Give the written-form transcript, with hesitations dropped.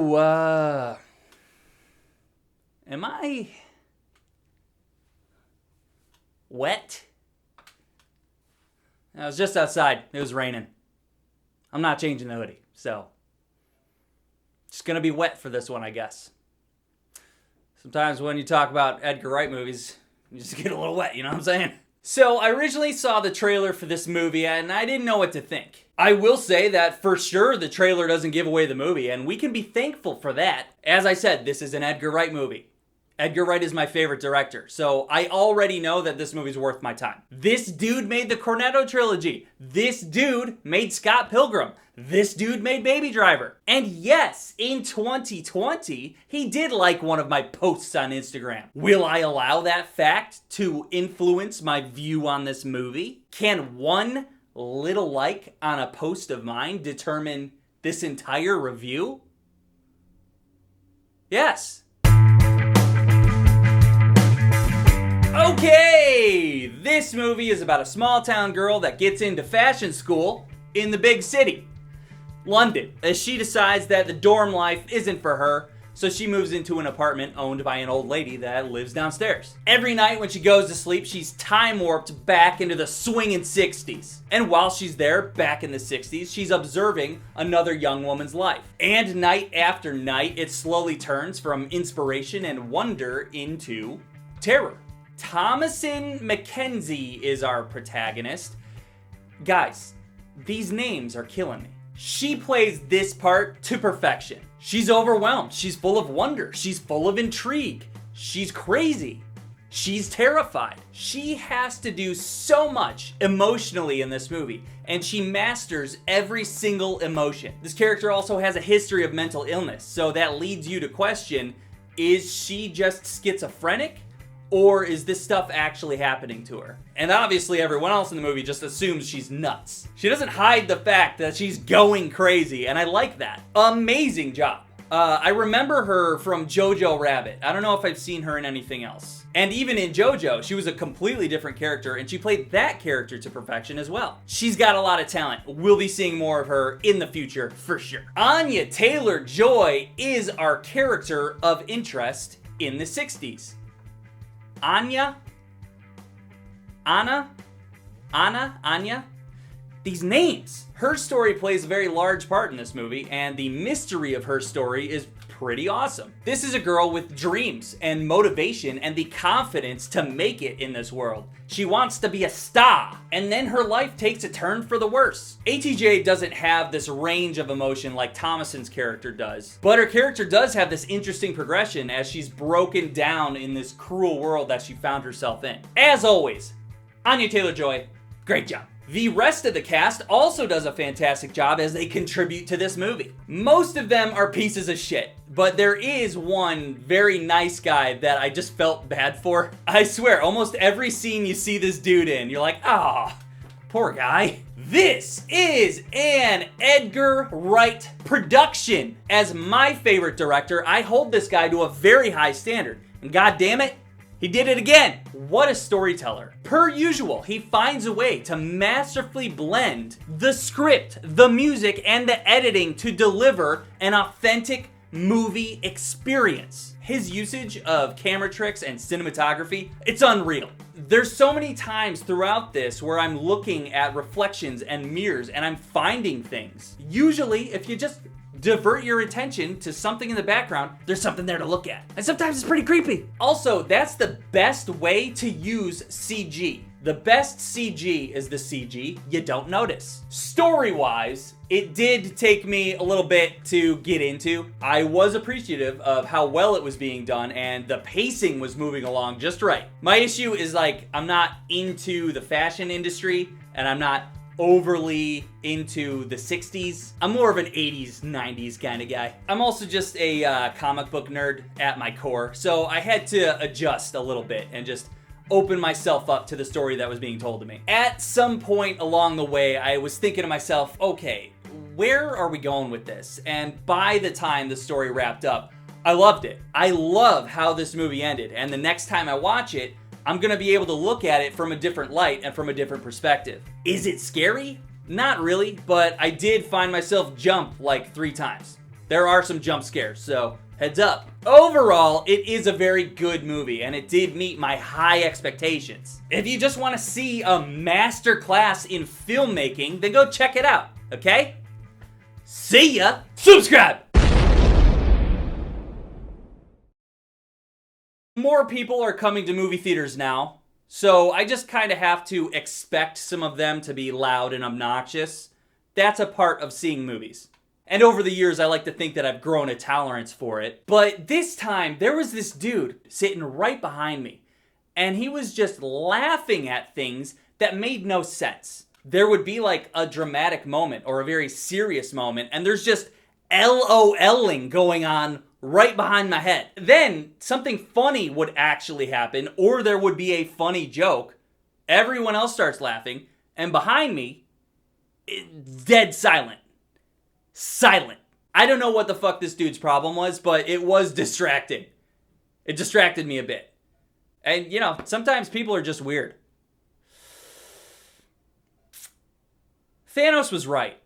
Ooh, am I wet? I was just outside. It was raining. I'm not changing the hoodie, so just gonna be wet for this one, I guess. Sometimes when you talk about Edgar Wright movies, you just get a little wet, you know what I'm saying? So I originally saw the trailer for this movie and I didn't know what to think. I will say that for sure the trailer doesn't give away the movie, and we can be thankful for that. As I said, this is an Edgar Wright movie. Edgar Wright is my favorite director, so I already know that this movie's worth my time. This dude made the Cornetto trilogy. This dude made Scott Pilgrim. This dude made Baby Driver. And yes, in 2020, he did like one of my posts on Instagram. Will I allow that fact to influence my view on this movie? Can one little like on a post of mine determine this entire review? Yes. Okay, this movie is about a small town girl that gets into fashion school in the big city, London, as she decides that the dorm life isn't for her, so she moves into an apartment owned by an old lady that lives downstairs. Every night when she goes to sleep, she's time warped back into the swinging 60s. And while she's there, back in the 60s, she's observing another young woman's life. And night after night, it slowly turns from inspiration and wonder into terror. Thomasin McKenzie is our protagonist. Guys, these names are killing me. She plays this part to perfection. She's overwhelmed. She's full of wonder. She's full of intrigue. She's crazy. She's terrified. She has to do so much emotionally in this movie, and she masters every single emotion. This character also has a history of mental illness, so that leads you to question, is she just schizophrenic? Or is this stuff actually happening to her? And obviously everyone else in the movie just assumes she's nuts. She doesn't hide the fact that she's going crazy, and I like that. Amazing job. I remember her from Jojo Rabbit. I don't know if I've seen her in anything else. And even in Jojo, she was a completely different character, and she played that character to perfection as well. She's got a lot of talent. We'll be seeing more of her in the future, for sure. Anya Taylor-Joy is our character of interest in the 60s. Anya? These names. Her story plays a very large part in this movie, and the mystery of her story is pretty awesome. This is a girl with dreams and motivation and the confidence to make it in this world. She wants to be a star, and then her life takes a turn for the worse. ATJ doesn't have this range of emotion like Thomasin's character does, but her character does have this interesting progression as she's broken down in this cruel world that she found herself in. As always, Anya Taylor-Joy, great job. The rest of the cast also does a fantastic job as they contribute to this movie. Most of them are pieces of shit, but there is one very nice guy that I just felt bad for. I swear, almost every scene you see this dude in, you're like, ah, poor guy. This is an Edgar Wright production. As my favorite director, I hold this guy to a very high standard, and god damn it, he did it again. What a storyteller. Per usual, he finds a way to masterfully blend the script, the music, and the editing to deliver an authentic movie experience. His usage of camera tricks and cinematography, it's unreal. There's so many times throughout this where I'm looking at reflections and mirrors and I'm finding things. Usually, if you just divert your attention to something in the background, there's something there to look at. And sometimes it's pretty creepy. Also, that's the best way to use CG. The best CG is the CG you don't notice. Story-wise, it did take me a little bit to get into. I was appreciative of how well it was being done, and the pacing was moving along just right. My issue is I'm not into the fashion industry, and I'm not overly into the 60s. I'm more of an 80s, 90s kind of guy. I'm also just a comic book nerd at my core, so I had to adjust a little bit and just open myself up to the story that was being told to me. At some point along the way, I was thinking to myself, okay, where are we going with this? And by the time the story wrapped up, I loved it. I love how this movie ended, and the next time I watch it, I'm gonna be able to look at it from a different light and from a different perspective. Is it scary? Not really, but I did find myself jump like 3 times. There are some jump scares, so heads up. Overall, it is a very good movie, and it did meet my high expectations. If you just want to see a masterclass in filmmaking, then go check it out, okay? See ya! Subscribe! More people are coming to movie theaters now, so I just kind of have to expect some of them to be loud and obnoxious. That's a part of seeing movies. And over the years, I like to think that I've grown a tolerance for it. But this time, there was this dude sitting right behind me, and he was just laughing at things that made no sense. There would be like a dramatic moment or a very serious moment, and there's just LOLing going on right behind my head. Then something funny would actually happen, or there would be a funny joke. Everyone else starts laughing, and behind me, dead silent. Silent. I don't know what the fuck this dude's problem was, but it was distracting. It distracted me a bit. And, you know, sometimes people are just weird. Thanos was right.